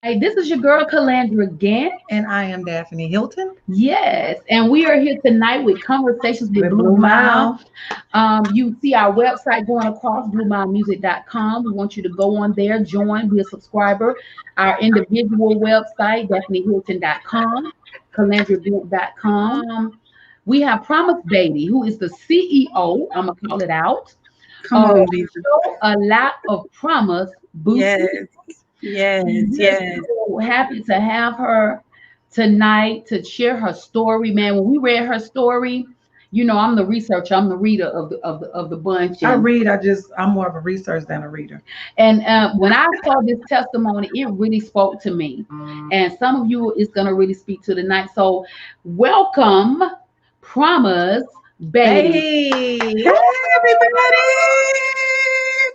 Hey, this is your girl Calandra Gant. And I am Daphne Hilton Yes, and we are here tonight with Conversations with with Blue Blue Mile. Mile. You see our website going across bluemilemusic.com. We want you to go on there, join, be a subscriber. Our individual website, daphne.hilton.com, calandragant.com. We have Promise Batey, who is the CEO. I'm gonna call it out. Come on, Lisa. Show a lot of promise Yes, boutique. yes, And we're yes. so happy to have her tonight to share her story, man. When we read her story, I'm the researcher, I'm the reader of the bunch, I and read, I'm more of a researcher than a reader. when I saw this testimony, it really spoke to me, and some of you is gonna really speak to tonight. So, welcome, Promise Baby. Hey, Hey, everybody!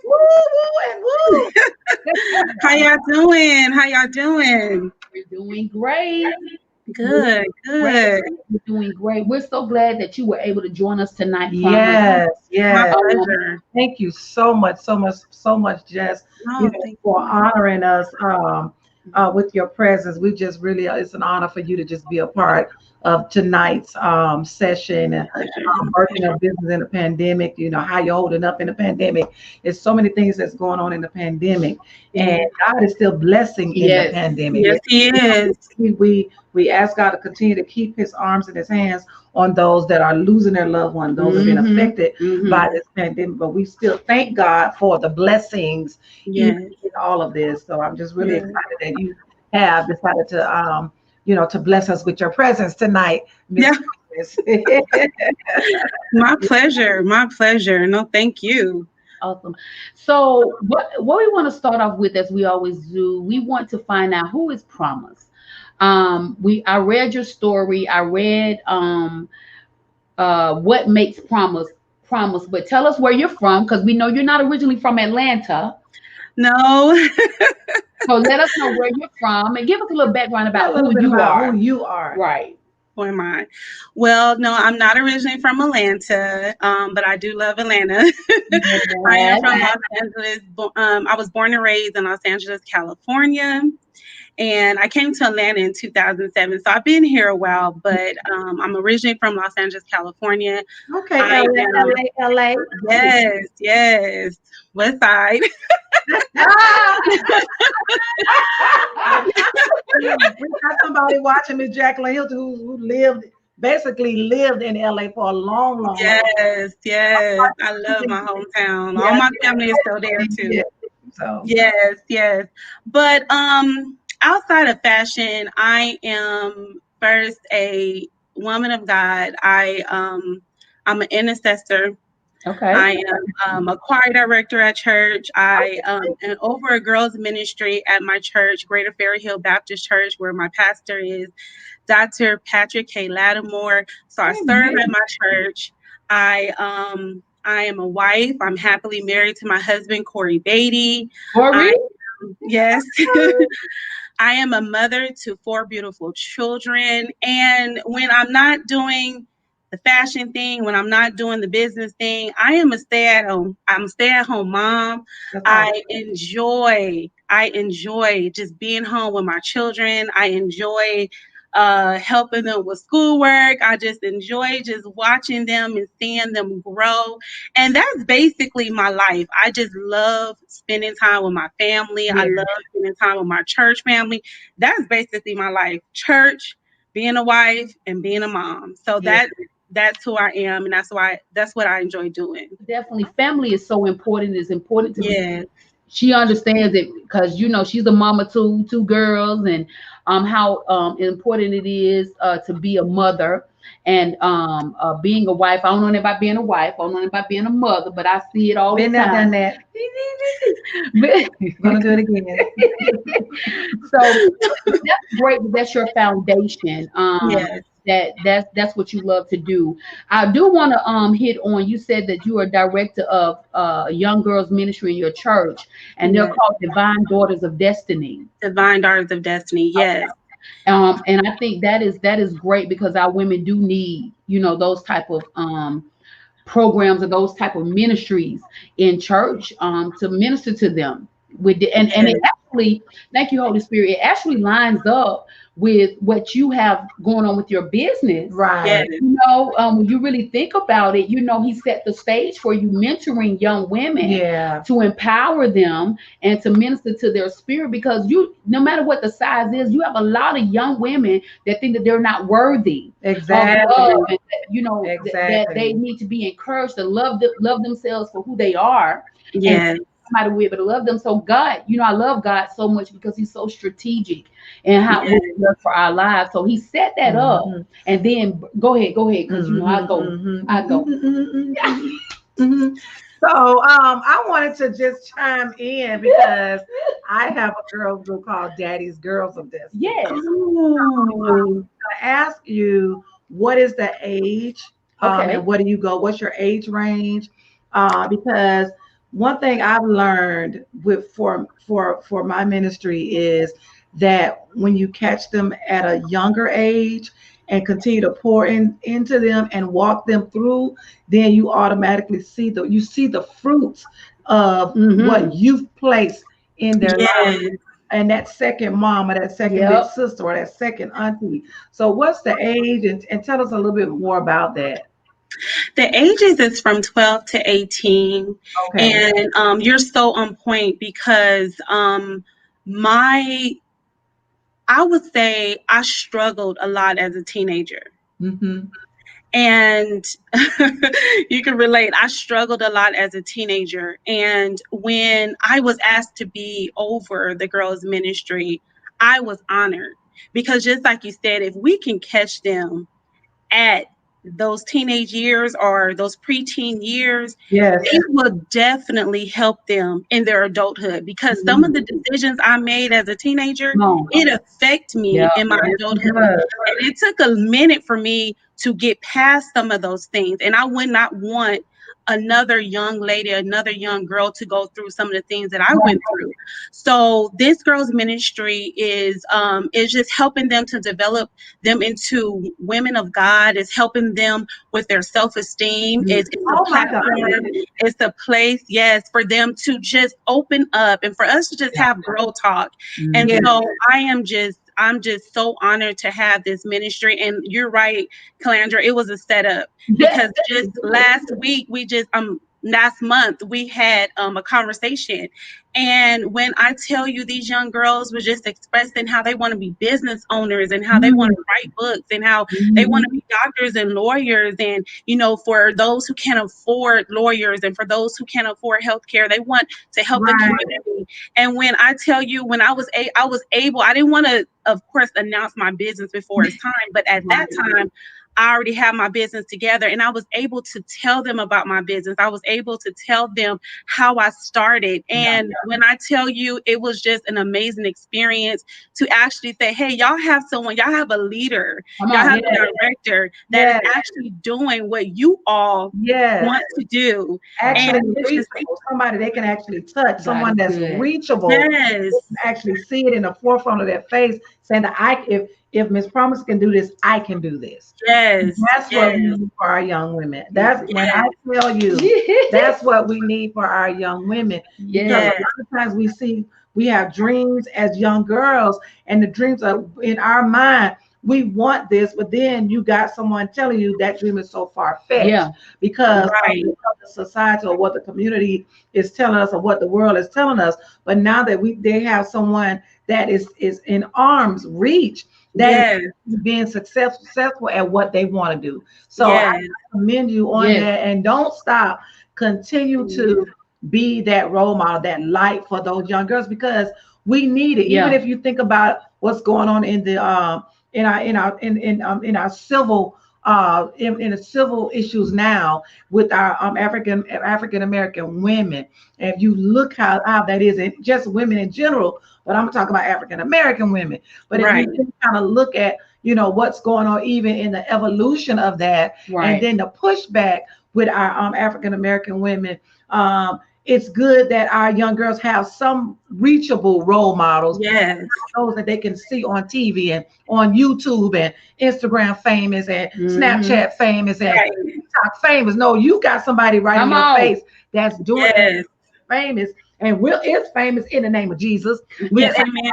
woo, woo, and woo. How y'all doing? How y'all doing? We're doing great. We're doing Good, great. good. We're doing great. We're so glad that you were able to join us tonight, Promise. Yes, My yes. pleasure. Thank you so much, so much, so much, Jess, No, thank for you. honoring us with your presence. We just really, it's an honor for you to just be a part of tonight's session and birthing of business in the pandemic. You know, how you're holding up in the pandemic. There's so many things that's going on in the pandemic, and God is still blessing in the Yes. pandemic. Yes, he is. We ask God to continue to keep his arms and his hands on those that are losing their loved one, those that have been affected by this pandemic. But we still thank God for the blessings Yes, in all of this. So I'm just really yes. excited that you have decided to to bless us with your presence tonight, Miss Yeah, Chris. my pleasure. My pleasure. No, thank you. Awesome. So what we want to start off with, as we always do, we want to find out who is Promise. I read your story. I read what makes Promise, but tell us where you're from because we know you're not originally from Atlanta. No, So let us know where you're from and give us a little background A about little who bit you about who are. you are. Right. who am I? Well, no, I'm not originally from Atlanta, but I do love Atlanta. I am Yes. from Los Angeles. I was born and raised in Los Angeles, California, and I came to Atlanta in 2007. So I've been here a while, but I'm originally from Los Angeles, California. Okay, I am, LA. yes, yes, West Side. We got somebody watching Miss Jacqueline Hilton who basically lived in LA for a long, long, long Yes, yes. I love time. my hometown. All Yeah, my family is still there yeah. too. So Yes, yes. But outside of fashion, I am first a woman of God. I'm an intercessor. Okay. I am a choir director at church. I am over a girls ministry at my church, Greater Ferry Hill Baptist Church, where my pastor is Dr. Patrick K. Lattimore. So I serve at my church. I am a wife. I'm happily married to my husband, Corey Batey. Corey? I yes. I am a mother to four beautiful children. And when I'm not doing the fashion thing, when I'm not doing the business thing, I am a stay at home. I'm a stay at home mom. that's all. I enjoy just being home with my children. I enjoy helping them with schoolwork. I just enjoy just watching them and seeing them grow. And that's basically my life. I just love spending time with my family. I Yeah. love spending time with my church family. That's basically my life. Church, being a wife, and being a mom. So Yeah. that's who I am, and that's what I enjoy doing. Definitely. Family is so important. It's important to be. Yes, She understands it because she's a mama to two girls, and how important it is to be a mother, and being a wife. I don't know about being a wife. I don't know about being a mother, but I see it all the Been there, done time. that. But- Gonna do it again. so that's great. That's your foundation. yes, That's what you love to do. I do want to hit on. You said that you are director of young girls ministry in your church, and they're yes. called Divine Daughters of Destiny. Divine Daughters of Destiny. Yes, And I think that is great because our women do need those type of programs or those type of ministries in church to minister to them. with the, and it actually, thank you, Holy Spirit, it actually lines up with what you have going on with your business. Right. You know, when you really think about it, you know, he set the stage for you mentoring young women Yeah. to empower them and to minister to their spirit, because you, no matter what the size is, you have a lot of young women that think that they're not worthy Exactly. of love, and that, you know, that Exactly. they need to be encouraged to love themselves for who they are, and Yes. somebody will be able to love them. So God, you know, I love God so much because he's so strategic and how what he does for our lives. So he set that up, and then go ahead, because you know I go. Mhm. So I wanted to just chime in because I have a girl group called Daddy's Girls of Destiny. Yes. Oh. I ask you, what is the age? Okay. And what do you go? What's your age range? Because one thing I've learned with for my ministry is that when you catch them at a younger age and continue to pour into them and walk them through, then you automatically see the fruits of what you've placed in their life, Yes. and that second mom or that second big sister or that second auntie. So what's the age, and tell us a little bit more about that. The ages is from 12 to 18. Okay. And you're so on point because my I would say I struggled a lot as a teenager. Mm-hmm. And you can relate. I struggled a lot as a teenager. And when I was asked to be over the girls' ministry, I was honored because, just like you said, if we can catch them at those teenage years or those preteen years, Yes. it will definitely help them in their adulthood, because some of the decisions I made as a teenager, it affected me in my adulthood. And it took a minute for me to get past some of those things. And I would not want another young lady, another young girl to go through some of the things that I went through. So this girls ministry is just helping them to develop them into women of God. It's helping them with their self-esteem. It's a platform. It's a place, yes, for them to just open up and for us to just have girl talk. And so I'm just so honored to have this ministry. And you're right, Calandra, it was a setup, because just last month we had a conversation, and when I tell you, these young girls were just expressing how they want to be business owners and how they want to write books and how they want to be doctors and lawyers, and for those who can't afford lawyers and for those who can't afford healthcare, they want to help the community. And when I tell you, when I was able, I didn't want to, of course, announce my business before it's time, but at that time I already had my business together, and I was able to tell them about my business. I was able to tell them how I started. And when I tell you, it was just an amazing experience to actually say, hey, y'all have a leader, y'all have a director that is actually doing what you all want to do. Actually And reachable, somebody they can actually touch, someone that's reachable. Yes. Actually see it in the forefront of their face, saying that if Miss Promise can do this, I can do this. Yes. That's what we need for our young women. That's when I tell you, that's what we need for our young women. Because sometimes we have dreams as young girls, and the dreams are in our mind. We want this, but then you got someone telling you that dream is so far-fetched because of the society or what the community is telling us or what the world is telling us. But now that they have someone that is in arm's reach, that is being successful at what they want to do. So I commend you on that, and don't stop. Continue to be that role model, that light for those young girls, because we need it. Even if you think about what's going on in the in our civil in the civil issues now with our African American women. And if you look how that is, and just women in general, but I'm talking about African American women. But if you kind of look at what's going on even in the evolution of that, and then the pushback with our African American women, it's good that our young girls have some reachable role models, those that they can see on TV and on YouTube and Instagram famous and Snapchat famous and TikTok famous. No, you got somebody right in your face that's doing famous, and is famous in the name of Jesus. We're Yes, in amen.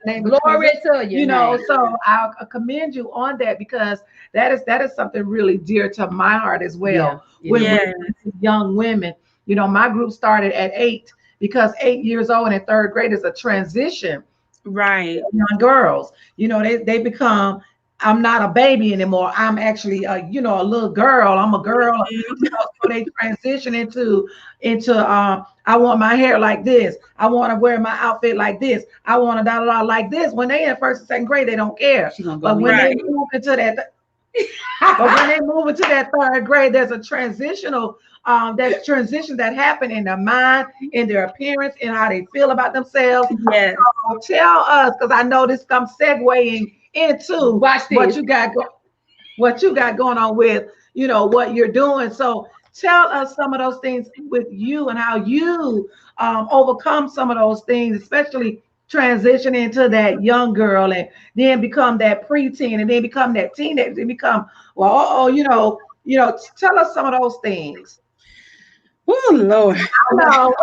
the name of Glory Jesus. to you. You know, so I commend you on that, because that is something really dear to my heart as well. When Yeah. young women, you know, my group started at 8, because 8 years old and in third grade is a transition. Right. Young girls, you know, they become, I'm not a baby anymore. I'm actually you know, a little girl. I'm a girl. You know, so they transition into I want my hair like this. I want to wear my outfit like this. I want to da da da like this. When they in first and second grade, they don't care. But when they move into that, but when they move into that third grade, there's a transitional that's transition that happen in their mind, in their appearance, in how they feel about themselves. Yes. So tell us, because I know this comes segueing into what you got going on with, you know, what you're doing. So tell us some of those things with you, and how you overcome some of those things, especially transition into that young girl, and then become that preteen, and then become that teenager, and become, well, tell us some of those things. Oh Lord. I know,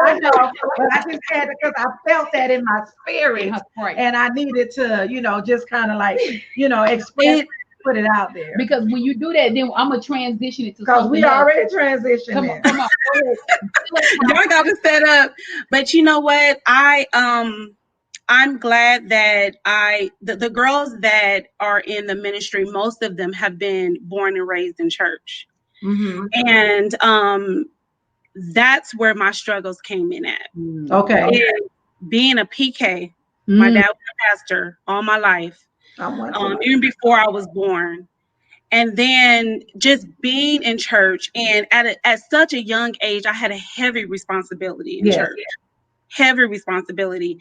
but I just had to, because I felt that in my spirit, and I needed to, you know, just kind of like, you know, express it, put it out there. Because when you do that, then I'm gonna transition it to because we else. already transitioned. Come on, come on. Y'all got to set up. But you know what? I'm glad that the girls that are in the ministry, most of them have been born and raised in church. Mm-hmm. And that's where my struggles came in at. Okay. And being a PK, my dad was a pastor all my life, even before I was born. And then just being in church, and at such a young age, I had a heavy responsibility in church. Heavy responsibility.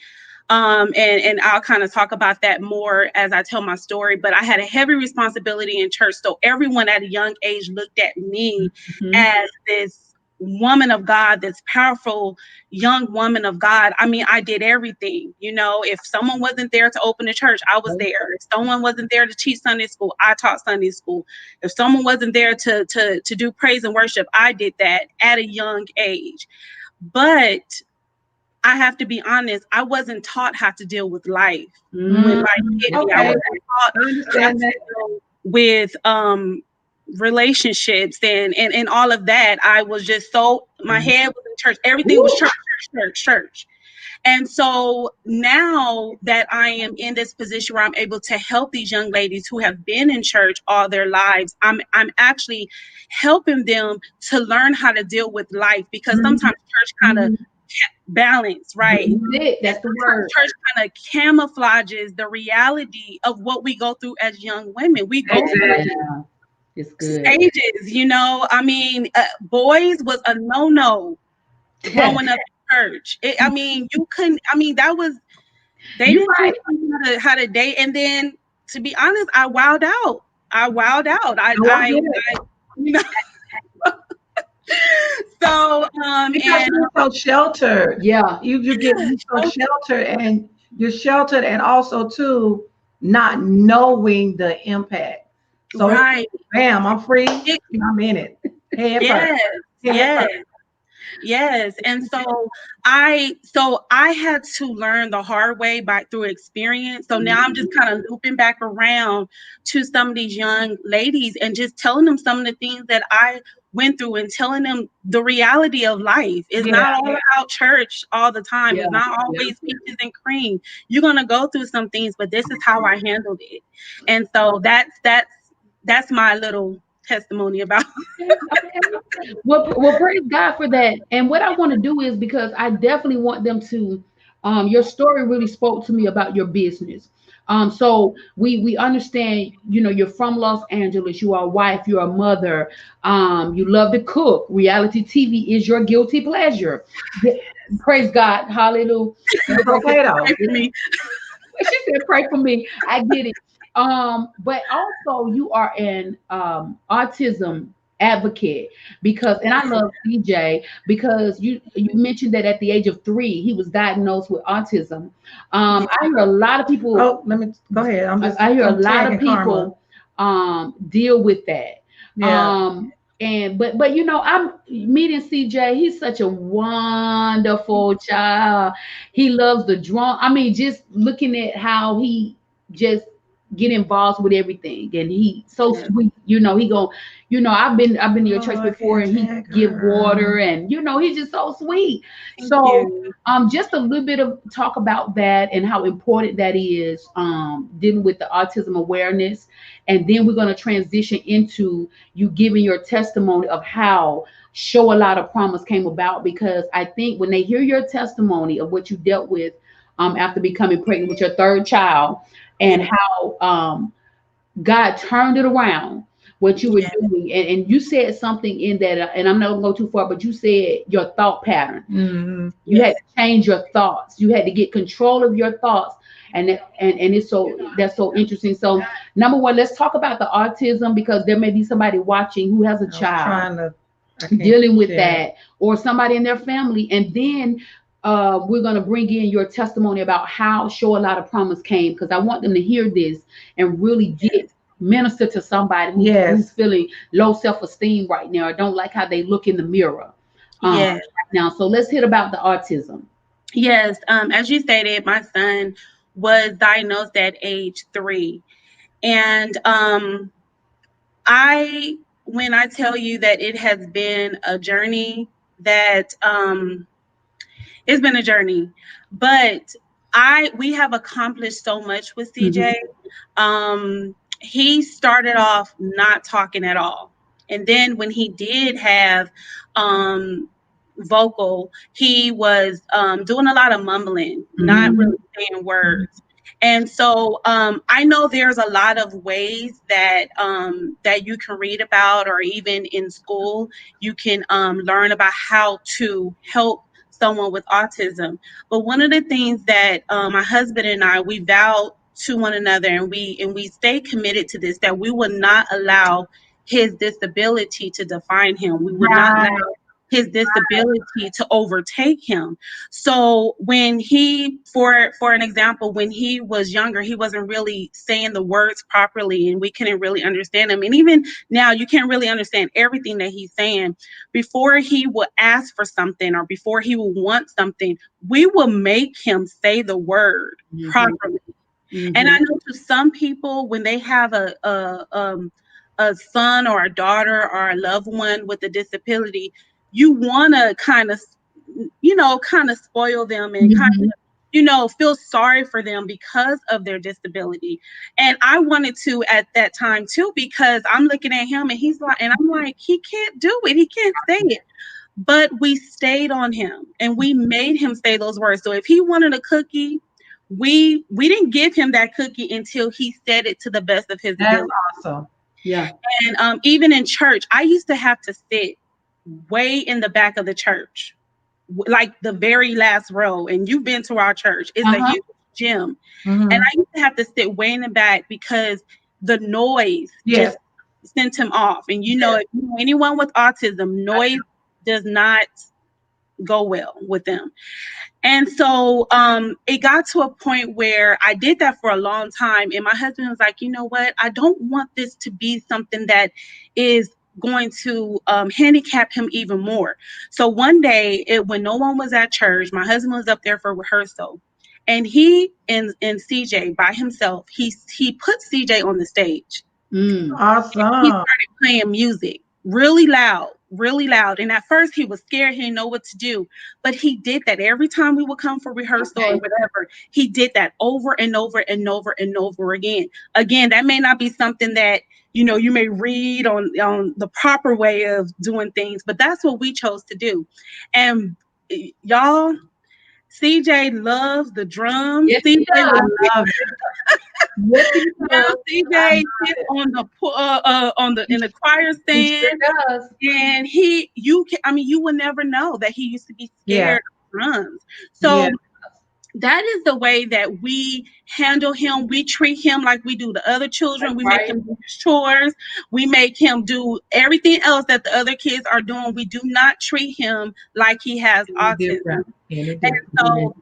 And I'll kind of talk about that more as I tell my story, but I had a heavy responsibility in church. So everyone at a young age looked at me as this woman of God, this powerful young woman of God. I mean, I did everything. You know, if someone wasn't there to open the church, I was there. If someone wasn't there to teach Sunday school, I taught Sunday school. If someone wasn't there to do praise and worship, I did that at a young age. But I have to be honest, I wasn't taught how to deal with life. When life hit me, I wasn't taught how to deal with relationships and all of that. I was just so, my head was in church. Everything was church. And so now that I am in this position where I'm able to help these young ladies who have been in church all their lives, I'm actually helping them to learn how to deal with life, because sometimes church kind of balance, right? That's the word. Church kind of camouflages the reality of what we go through as young women. We go through stages, you know. I mean, boys was a no-no growing up in church. I mean, you couldn't. I mean, that was, they didn't teach me how to date. And then, to be honest, I wowed out. I you know. So because you're so sheltered. You get so sheltered, and you're sheltered, and also too not knowing the impact. So bam, I'm free. I'm in it. Yes. And so I had to learn the hard way through experience. So now I'm just kind of looping back around to some of these young ladies and just telling them some of the things that I went through, and telling them the reality of life. It's not all about church all the time. It's not always peaches and cream. You're gonna go through some things, but this is how I handled it. And so that's my little testimony about. Well, praise God for that. And what I want to do is, because I definitely want them to, your story really spoke to me about your business. So we understand, you know, you're from Los Angeles, you are a wife, you're a mother, you love to cook. Reality TV is your guilty pleasure. Praise God, hallelujah. Okay, she said, "Pray for me." I get it. But also you are an autism advocate, because, and I love CJ, because you mentioned that at the age of 3 he was diagnosed with autism. I hear a lot of people. Oh, let me go ahead. I hear a lot of people deal with that. And but I'm meeting CJ. He's such a wonderful child. He loves the drum. I mean, just looking at how he just get involved with everything, and he so Yeah. sweet. He go. I've been to your church Look before, at and he that give water, girl. and he's just so sweet. Thank So you. just a little bit of talk about that and how important that is, dealing with the autism awareness, and then we're going to transition into you giving your testimony of how Show a Lot of Promise came about, because I think when they hear your testimony of what you dealt with, after becoming pregnant with your third child, and Yeah. how God turned it around, what you were Yeah. doing. And you said something in that, and I'm not going to go too far, but you said your thought pattern. Mm-hmm. You had Yes. to change your thoughts. You had to get control of your thoughts. And it's that's so interesting. So number one, let's talk about the autism, because there may be somebody watching who has a I was child trying to. I can't dealing with share it. that, or somebody in their family. And then we're going to bring in your testimony about how Show a Lot of Promise came, because I want them to hear this and really get minister to somebody who's Yes. feeling low self-esteem right now, or don't like how they look in the mirror Yeah. right now. So let's hit about the autism. Yes. As you stated, my son was diagnosed at age 3. And I when I tell you that it has been a journey, that it's been a journey. But I we have accomplished so much with Mhm. CJ. He started off not talking at all. And then when he did have um, vocal, he was doing a lot of mumbling, not Mhm. really saying words. And so I know there's a lot of ways that you can read about, or even in school, you can learn about how to help someone with autism. But one of the things that my husband and I, we vowed to one another, and we stay committed to this, that we would not allow his disability to define him. We would not allow Right. his disability to overtake him. So when he, for an example, when he was younger, he wasn't really saying the words properly, and we couldn't really understand him. And even now, you can't really understand everything that he's saying. Before he would ask for something, or before he would want something, we will make him say the word Mhm. properly. And I Mhm. know to some people, when they have a son or a daughter or a loved one with a disability, you want to kind of spoil them, and kind Mhm. of feel sorry for them because of their disability. And I wanted to at that time too, because I'm looking at him, and I'm like, he can't do it, he can't say it. But we stayed on him, and we made him say those words. So if he wanted a cookie, we didn't give him that cookie until he said it to the best of his That's ability. awesome. Yeah. And even in church, I used to have to sit way in the back of the church, like the very last row. And you've been to our church; it's a Uh-huh. huge gym, and Mm-hmm. I used to have to sit way in the back because the noise Yes. just sent him off. And Yes. if you know anyone with autism, noise does not go well with them. And so it got to a point where I did that for a long time. And my husband was like, you know what? I don't want this to be something that is going to handicap him even more. So one day, when no one was at church, my husband was up there for rehearsal. And he and CJ by himself, he put CJ on the stage. Mm. He Awesome. started playing music really loud, really loud. And at first he was scared, he didn't know what to do. But he did that every time we would come for rehearsal or Okay. whatever. He did that over and over and over and over again. Again, that may not be something that you may read on the proper way of doing things, but that's what we chose to do. And y'all, CJ loves the drums. Yes, he CJ I does. will love it. Yes, he now does. I CJ love sits it. on the He, in the choir he sure stand, does. and you will never know that he used to be Yeah. scared of drums. Yeah. So that is the way that we handle him. We treat him like we do the other children. We make Right. him do his chores. We make him do everything else that the other kids are doing. We do not treat him like he has Any autism. different. Any And different. so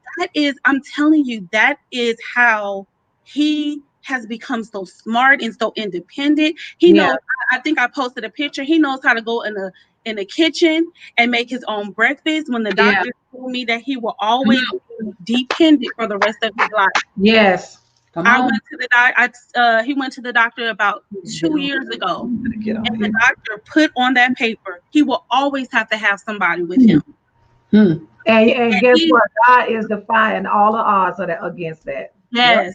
I'm telling you, that is how he has become so smart and so independent. He Yeah. knows. I think I posted a picture. He knows how to go in the kitchen and make his own breakfast. When the Yeah. doctor told me that he will always be dependent for the rest of his life. Yes. Come I on. went to the he went to the doctor about 2 years ago, I'm gonna get on and the here. doctor put on that paper he will always have to have somebody with Hmm. him. Hmm. And And guess he, what? God is defying all the odds of that against that. Yep. yes,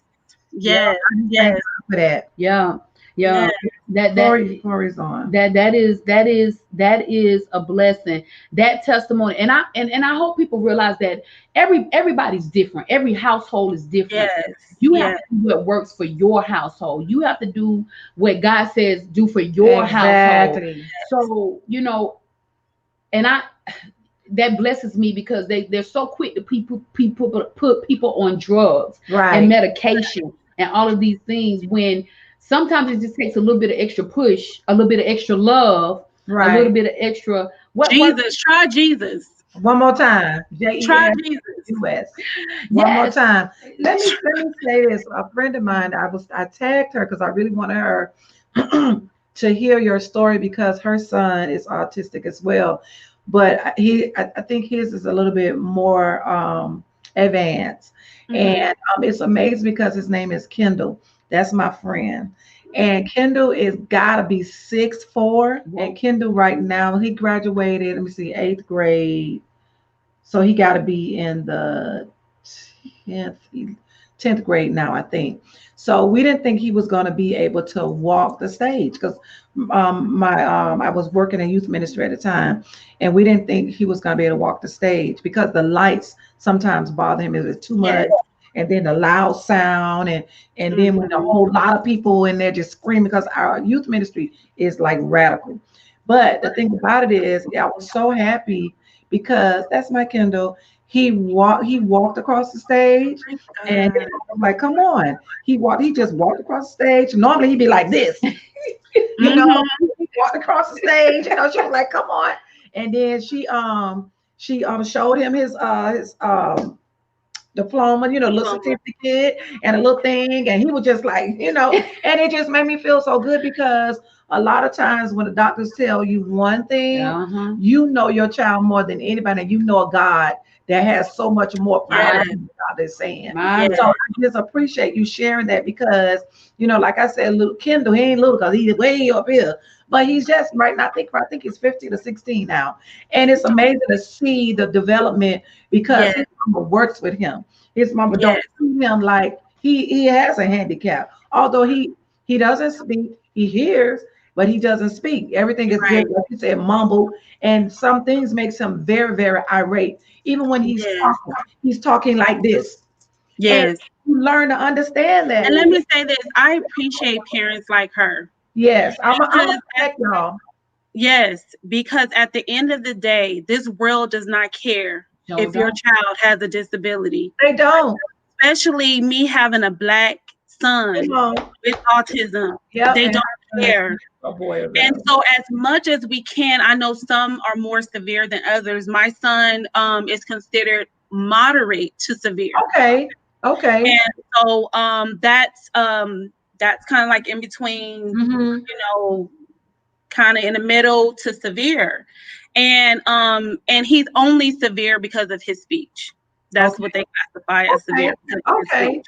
Yep. yes, I just thank yes, God for that. Yeah. Yeah. yes, Corey's on. That is a blessing. That testimony, and I hope people realize that everybody's different. Every household is different. yes, You have yes, to do what works for your household. You have to do what God says do for your household. Exactly. So, and I that blesses me because they're so quick to people put people on drugs and Right. medication and all of these things, when sometimes it just takes a little bit of extra push, a little bit of extra love, a little Right. bit of extra what Jesus, try Jesus, One more time. try JESUS. Jesus. One more yes. time. Let me say this. A friend of mine, I tagged her because I really wanted her to hear your story because her son is autistic as well. But I think his is a little bit more advanced. Mhm. And it's amazing because his name is Kendall. That's my friend. And Kendall is gotta be 6'4". And Kendall right now, he graduated, let me see, 8th grade. So he got to be in the 10th, 10th grade now, I think. So we didn't think he was going to be able to walk the stage because my I was working in youth ministry at the time, and we didn't think he was going to be able to walk the stage because the lights sometimes bother him. It was too much, Yes. and then the loud sound, and then when a Mhm. whole lot of people in there just screaming because our youth ministry is like radical. But the thing about it is, I was so happy because that's my Kindle. He walked across the stage, Praise and God. I'm like, come on. He just walked across the stage. Normally he'd be like this, you know. Mhm. He walked across the stage, she was like, come on. And then she showed him his diploma, little certificate and a little thing. And he was just like, and it just made me feel so good because a lot of times when the doctors tell you one thing, Uh-huh. you know your child more than anybody. And you know a God that has so much more power Yes. than God is saying. My Yes. So I just appreciate you sharing that because, like I said, little Kendall, he ain't little because he's way up here. But he's just right now, I think he's 15 or 16 now. And it's amazing to see the development because Yes. his mama works with him. His mama don't Yes. see him like he has a handicap. Although he doesn't speak, he hears, but he doesn't speak. Everything is Right. just like you said, mumble. And some things makes him very, very irate. Even when Yes. he's talking like this. And Yes. you learn to understand that. And let me say this, I appreciate parents like her Yes, I'm because a fact, y'all. yes, because at the end of the day, this world does not care Joe if your don't. child has a disability, They don't. especially me having a black son Come on. with autism. Yep. They And don't care. a boy or And girl. so, as much as we can, I know some are more severe than others. My son is considered moderate to severe, Okay. Okay. and so that's kind of like in between, Mm-hmm. kind of in the middle to severe, and he's only severe because of his speech. That's Okay. what they classify as Okay. severe because of his Okay. speech.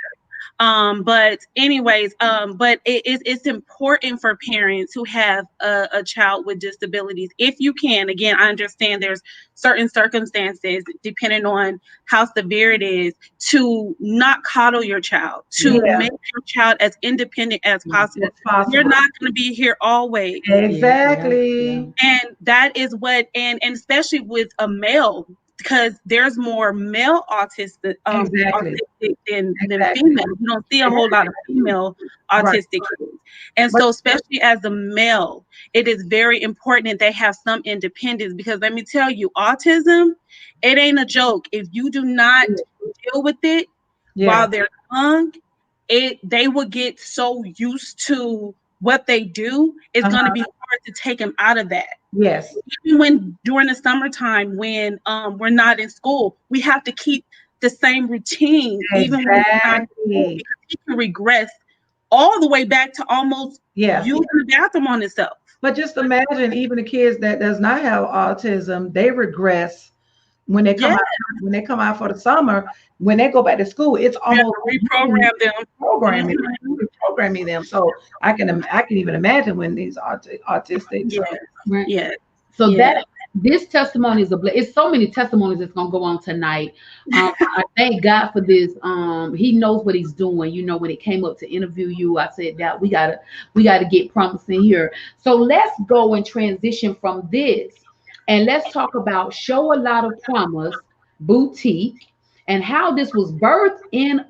But anyways, but it's important for parents who have a child with disabilities, if you can. Again, I understand there's certain circumstances depending on how severe it is, to not coddle your child, to Yeah. make your child as independent as possible. It's You're possible. not going to be here always. Exactly. And that is what, and especially with a male, because there's more male Exactly. autistic than Exactly. female. You don't see a whole lot of female Right. autistic kids. And But so, especially as a male, it is very important that they have some independence, because let me tell you, autism, it ain't a joke. If you do not deal with it yeah. while they're young, they will get so used to what they do, it's going to Uh-huh. be hard to take them out of that. Yes. Even when during the summertime, when we're not in school, we have to keep the same routine even when he's not in school, Exactly. because he can regress all the way back to almost Yeah. using the bathroom on himself. But just imagine, even the kids that does not have autism, they regress when they come Yeah, out. When they come out for the summer, when they go back to school, it's we have almost to reprogram them. programming Mhm. reprogramming them. So I can even imagine when these autistic. So Yes, Right. yes, So yes, that this testimony is it's so many testimonies that's gonna go on tonight. I thank God for this. He knows what he's doing. You know, when it came up to interview you, I said that we gotta get Promise in here. So let's go and transition from this, and let's talk about Show a Lot of Promise Boutique and how this was birthed in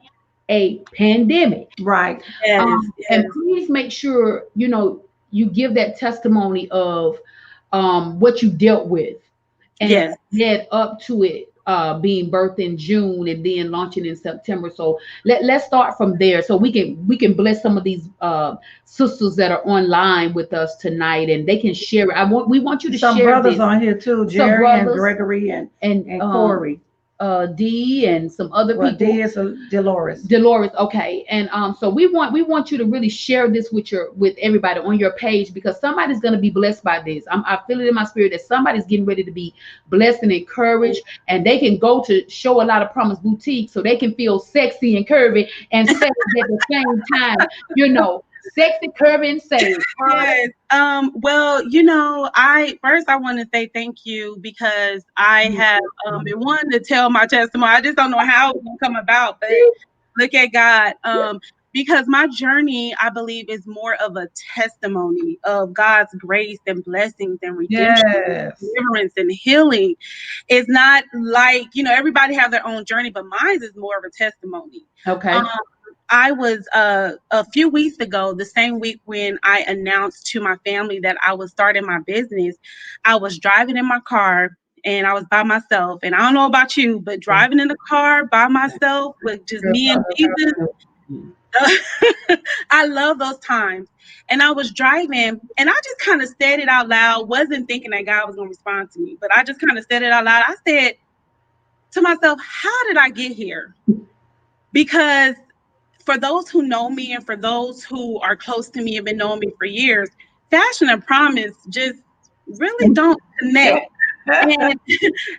a pandemic. right. yes, And yes, please make sure you give that testimony of what you dealt with and yes. led up to it being birthed in June and then launching in September. So let's start from there so we can bless some of these sisters that are online with us tonight and they can share it. We want you to Some share brothers this. on here too, Some Jerry and brothers Gregory and and and Corey. D and some other Well, people. D is Dolores. Dolores, okay, and so we want you to really share this with everybody on your page because somebody's going to be blessed by this. I feel it in my spirit that somebody's getting ready to be blessed and encouraged, and they can go to Show a Lot of Promise Boutique so they can feel sexy and curvy and saved at the same time. Sexy, curvy, and saved. Yes. Well, I want to say thank you because I have been wanting to tell my testimony. I just don't know how it's gonna come about, but look at God. Because my journey, I believe, is more of a testimony of God's grace and blessings and redemption, Yes. deliverance and healing. It's not like, everybody have their own journey, but mine is more of a testimony. Okay. Um, I was a few weeks ago, the same week when I announced to my family that I was starting my business, I was driving in my car and I was by myself. And I don't know about you, but driving in the car by myself with just me and Jesus, I love those times. And I was driving and I just kind of said it out loud, wasn't thinking that God was going to respond to me, but I just kind of said it out loud. I said to myself, how did I get here? Because for those who know me and for those who are close to me and been knowing me for years, fashion and promise just really don't connect. And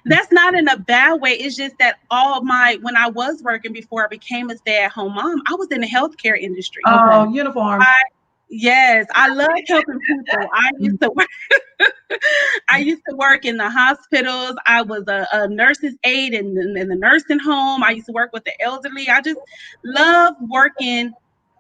that's not in a bad way. It's just that when I was working before I became a stay-at-home mom, I was in the healthcare industry. Oh, uniforms. Yes, I love helping people. I used to work in the hospitals. I was a nurse's aide in the nursing home. I used to work with the elderly. I just love working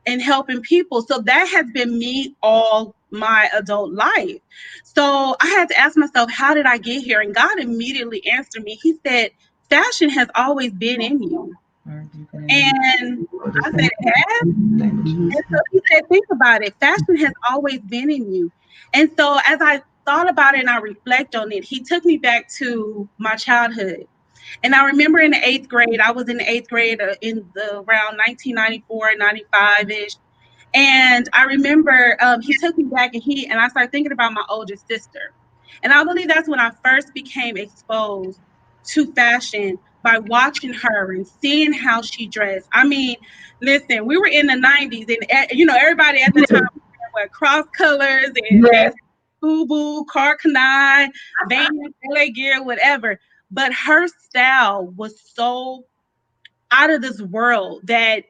and helping people. So that has been me all my adult life. So I had to ask myself, how did I get here? And God immediately answered me. He said, fashion has always been in you. And I said, it has? And so he said, think about it. Fashion has always been in you. And so as I thought about it and I reflect on it, he took me back to my childhood. And I remember in the eighth grade, I was in the eighth grade in the around 1994, 95-ish. And I remember he took me back and I started thinking about my older sister. And I believe that's when I first became exposed to fashion by watching her and seeing how she dressed. I mean, listen, we were in the 90s and, everybody at the time wore cross colors and Yes. FUBU, Carcanine, Vans, LA Gear, whatever. But her style was so out of this world that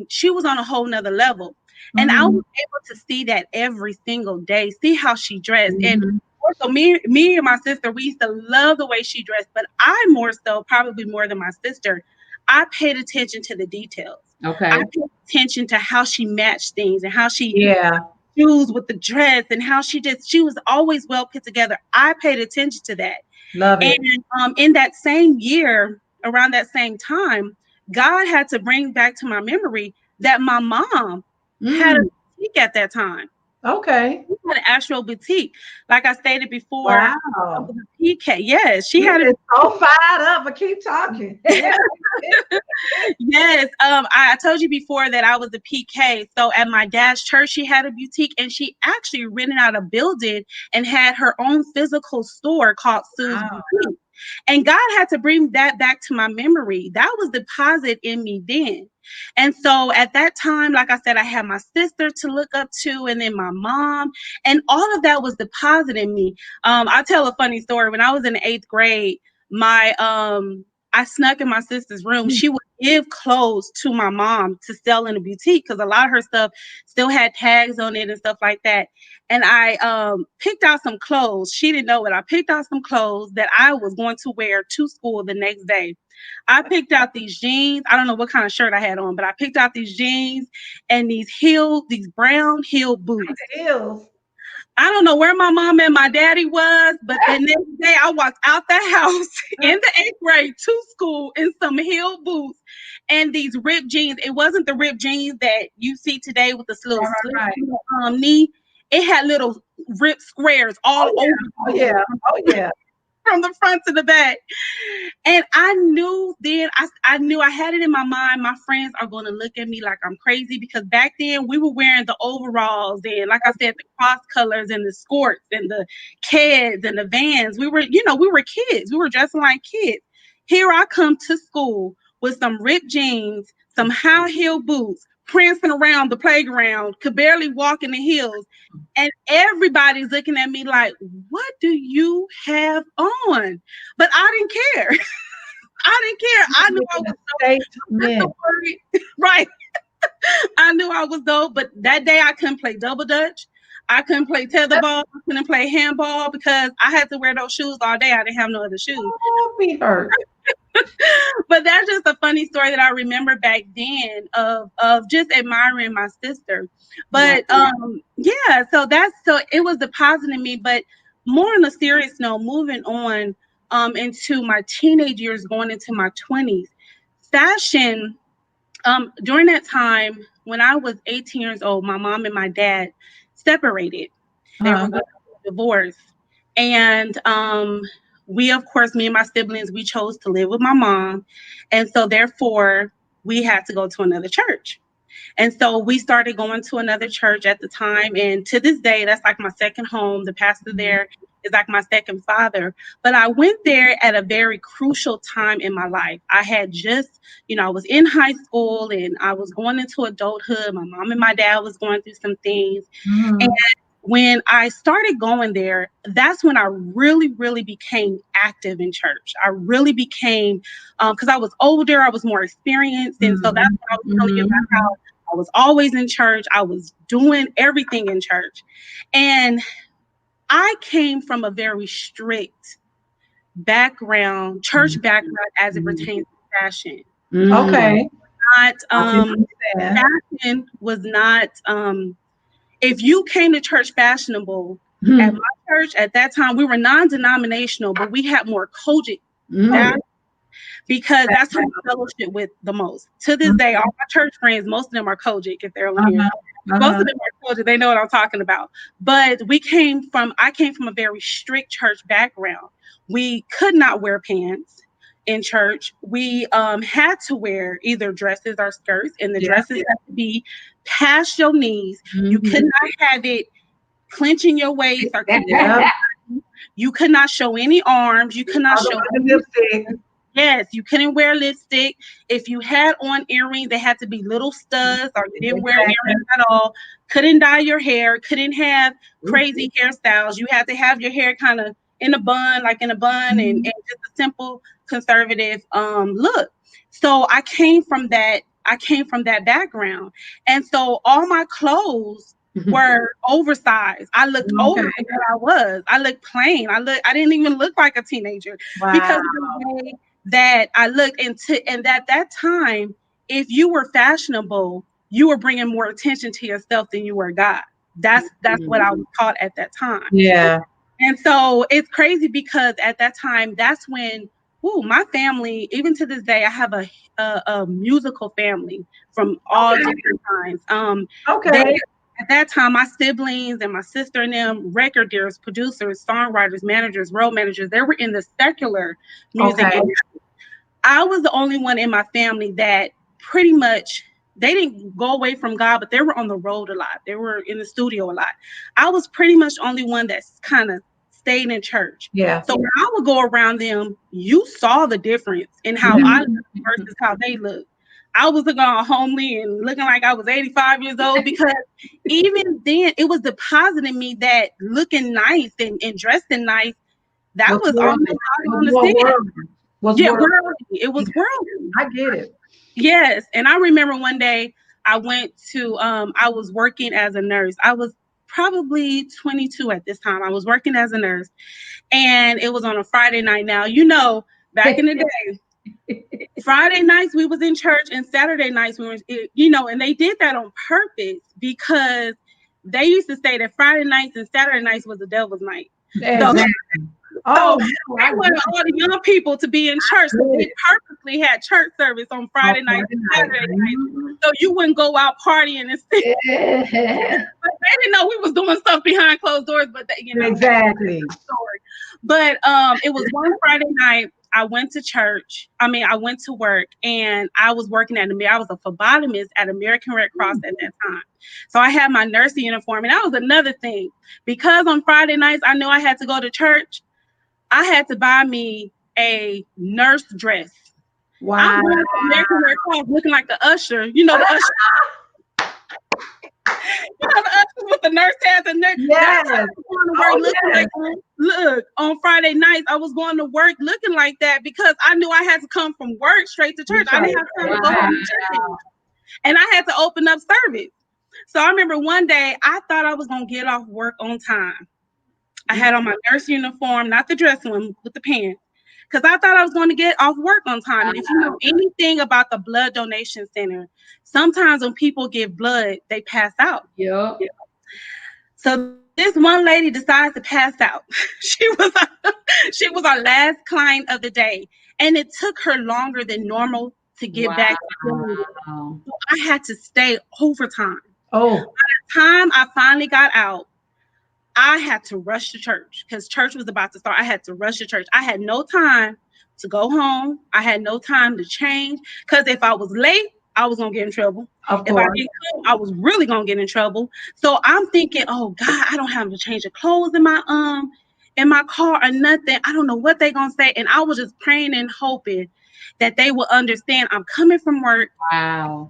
she was on a whole nother level. And I was able to see that every single day, see how she dressed. And Mhm. also me and my sister, we used to love the way she dressed, but I more so, probably more than my sister, I paid attention to the details. I Okay. paid attention to how she matched things and how she Yeah. shoes with the dress and how she was always well put together. I paid attention to that. Love And it. in that same year, around that same time, God had to bring back to my memory that my mom had a Mm. boutique at that time. Okay. She had an actual boutique. Like I stated before, I Wow. was a PK. Yes, she You had a is so fired up, but keep talking. Yeah. yes. I told you before that I was a PK. So at my dad's church, she had a boutique and she actually rented out a building and had her own physical store called Sue's Wow. Boutique. And God had to bring that back to my memory. That was deposit in me then. And so at that time, like I said, I had my sister to look up to, and then my mom, and all of that was deposited in me. I'll tell a funny story. When I was in the 8th grade, my I snuck in my sister's room. She would give clothes to my mom to sell in a boutique because a lot of her stuff still had tags on it and stuff like that. And I picked out some clothes. She didn't know it. I picked out some clothes that I was going to wear to school the next day. I picked out these jeans. I don't know what kind of shirt I had on, but I picked out these jeans and these brown heel boots. Heels. I don't know where my mom and my daddy was, but the next day I walked out the house in the 8th grade to school in some heel boots and these ripped jeans. It wasn't the ripped jeans that you see today with this little slit in the knee. It had little ripped squares all over. Oh yeah. Oh yeah. From the front to the back. And I knew then, I knew I had it in my mind, my friends are going to look at me like I'm crazy, because back then we were wearing the overalls and, like I said, the cross colors and the skirts and the Keds and the Vans. We were kids. We were dressing like kids. Here I come to school with some ripped jeans, some high heel boots, prancing around the playground, could barely walk in the heels. And everybody's looking at me like, what do you have on? But I didn't care. I didn't care. I knew I was dope. Right. I knew I was dope, but that day I couldn't play double dutch. I couldn't play tetherball. I couldn't play handball because I had to wear those shoes all day. I didn't have no other shoes. Oh, me hurt. But that's just a funny story that I remember back then of just admiring my sister. But yeah, so it was depositing me. But more on a serious note, moving on into my teenage years, going into my 20s, fashion. During that time, when I was 18 years old, my mom and my dad separated. They were going through a divorce. And we, of course, me and my siblings, we chose to live with my mom. And so therefore, we had to go to another church. And so we started going to another church at the time. And to this day, that's like my second home. The pastor there is like my second father. But I went there at a very crucial time in my life. I had just, I was in high school and I was going into adulthood. My mom and my dad was going through some things. And when I started going there, that's when I really, really became active in church. I really became, because I was older, I was more experienced. And so that's what I was telling you about, how I was always in church. I was doing everything in church. And I came from a very strict background, church background, as it pertains to fashion. Okay. Fashion was not, if you came to church fashionable, at my church at that time, we were non-denominational, but we had more Kojic fashion, because that's who we fellowship with the most. To this day, all my church friends, most of them are Kojic, if they're on here. Most of them are Kojic. They know what I'm talking about. But I came from a very strict church background. We could not wear pants in church. We had to wear either dresses or skirts, and the dresses had to be past your knees. You could not have it clenching your waist, or you could not show any arms. You could not show any lipstick. Yes, you couldn't wear lipstick. If you had on earrings, they had to be little studs, or you didn't wear earrings at all. Couldn't dye your hair. Couldn't have crazy hairstyles. You had to have your hair kind of in a bun, and just a simple conservative look. So I came from that. Background, and so all my clothes were oversized. I looked older than what I was. I looked plain. I didn't even look like a teenager because of the way that I looked. And at that time, if you were fashionable, you were bringing more attention to yourself than you were God. That's what I was taught at that time. Yeah. And so it's crazy because at that time, that's when, my family, even to this day, I have a musical family from all different kinds. At that time, my siblings and my sister and them, record dealers, producers, songwriters, managers, road managers, they were in the secular music industry. I was the only one in my family that pretty much, they didn't go away from God, but they were on the road a lot. They were in the studio a lot. I was pretty much only one that's kind of stayed in church. Yeah. So when I would go around them, you saw the difference in how I look versus how they look. I was looking all homely and looking like I was 85 years old because even then it was depositing me that looking nice and dressing nice, that was almost out on the stand. Yeah, worldly. It was worldly. I get it. Yes. And I remember one day I went to I was working as a nurse. I was probably 22 at this time. I was working as a nurse and it was on a Friday night. Now, back in the day, Friday nights we was in church and Saturday nights we were, and they did that on purpose because they used to say that Friday nights and Saturday nights was the devil's night. Exactly. So they wanted all the young people to be in church. So they purposely had church service on Friday night and Saturday night. So you wouldn't go out partying and stuff. But they didn't know we was doing stuff behind closed doors, but exactly. But it was one Friday night. I went to church. I went to work and I was working I was a phlebotomist at American Red Cross at that time. So I had my nursing uniform. And that was another thing. Because on Friday nights, I knew I had to go to church. I had to buy me a nurse dress. Wow. I'm going to American Red Cross looking like the usher. The usher. The ushers with the nurse hats and nurse. Yes. That's look, on Friday nights, I was going to work looking like that because I knew I had to come from work straight to church. I didn't have time to go home to church. And I had to open up service. So I remember one day I thought I was going to get off work on time. I had on my nurse uniform, not the dress one, with the pants, because I thought I was going to get off work on time. And if you know anything about the blood donation center, sometimes when people give blood, they pass out. Yeah. So this one lady decided to pass out. She was our last client of the day, and it took her longer than normal to get back. So I had to stay overtime. Oh. By the time I finally got out, I had to rush to church because church was about to start. I had to rush to church. I had no time to go home. I had no time to change because if I was late, I was going to get in trouble. Of if course. I didn't come, I was really going to get in trouble. So I'm thinking, oh God, I don't have to change the clothes in my car or nothing. I don't know what they're going to say. And I was just praying and hoping that they will understand I'm coming from work. Wow.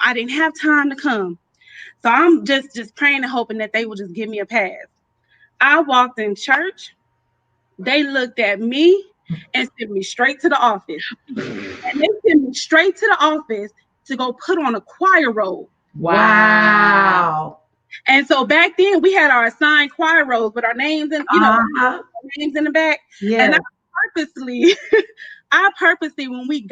I didn't have time to come. So I'm just praying and hoping that they will just give me a pass. I walked in church. They looked at me and sent me straight to the office. And they sent me straight to the office to go put on a choir robe. Wow. And so back then we had our assigned choir robes with our names and names in the back. Yeah. And I purposely when we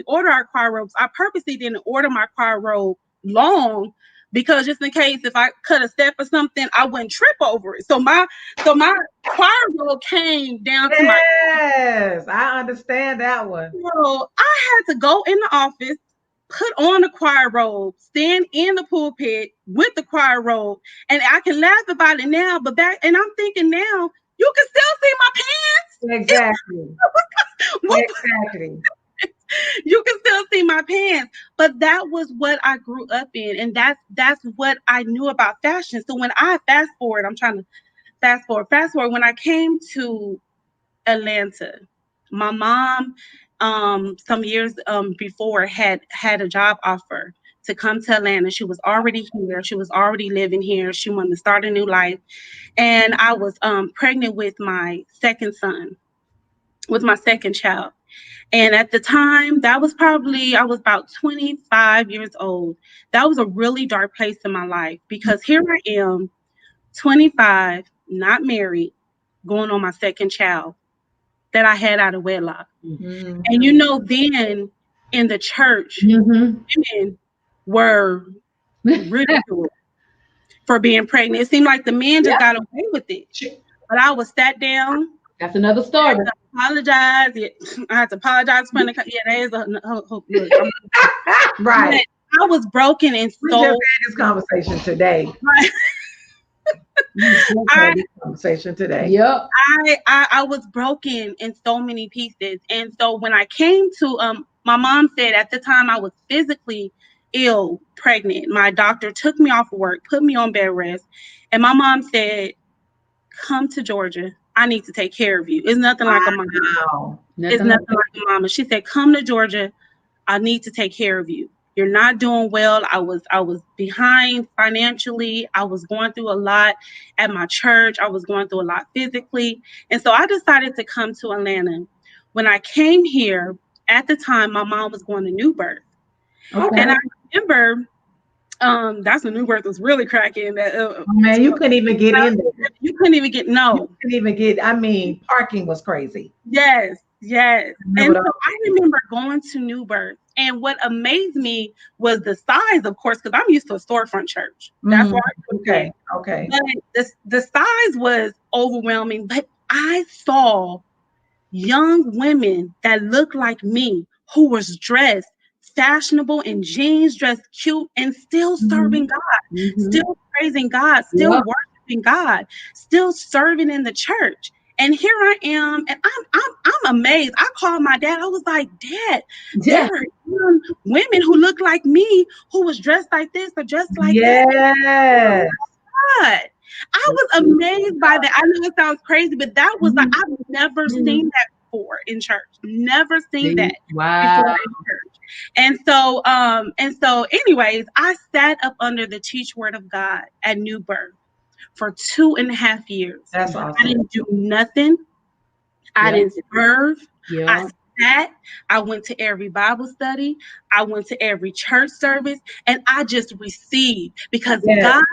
ordered our choir robes, I purposely didn't order my choir robe long because just in case if I cut a step or something, I wouldn't trip over it. So my choir robe came down to my. Yes, I understand that one. So I had to go in the office, put on the choir robe, stand in the pulpit with the choir robe, and I can laugh about it now. But and I'm thinking now, you can still see my pants. Exactly. Exactly. You can still see my pants, but that was what I grew up in, and that's what I knew about fashion. So when I fast forward when I came to Atlanta, my mom some years before had a job offer to come to Atlanta. She was already here. She was already living here. She wanted to start a new life, and I was pregnant with my second son, with my second child. And at the time, I was about 25 years old. That was a really dark place in my life because here I am, 25, not married, going on my second child that I had out of wedlock. Mm-hmm. And then in the church, women were ridiculed for being pregnant. It seemed like the men just got away with it. But I was sat down. That's another story. I had to apologize for the. Yeah, that is look. Right. I was broken and we just had this conversation today. Right. Yep. I was broken in so many pieces, and so when I came to my mom said at the time I was physically ill, pregnant. My doctor took me off of work, put me on bed rest, and my mom said, come to Georgia. I need to take care of you. It's nothing like a mama. Wow. It's nothing like a mama. She said, come to Georgia. I need to take care of you. You're not doing well. I was behind financially. I was going through a lot at my church. I was going through a lot physically. And so I decided to come to Atlanta. When I came here, at the time, my mom was going to New Birth. Okay. And I remember that's when New Birth was really cracking. Man, you couldn't even get in there. You couldn't even get, no. You couldn't even get, I mean, parking was crazy. Yes. And so I remember going to New Birth. And what amazed me was the size, of course, because I'm used to a storefront church. That's why I okay. Okay. But the size was overwhelming. But I saw young women that looked like me who was dressed fashionable in jeans, dressed cute, and still serving God, still praising God, still worshiping God, still serving in the church. And here I am, and I'm amazed. I called my dad. I was like, Dad, there are young women who look like me, who was dressed like this or dressed like that. God. I was amazed by that. I know it sounds crazy, but that was like, I've never seen that before in church. Never seen that before in church. And so anyways, I sat up under the teach word of God at New Birth for 2.5 years. That's awesome. I didn't do nothing. I didn't serve. I sat. I went to every Bible study. I went to every church service, and I just received because God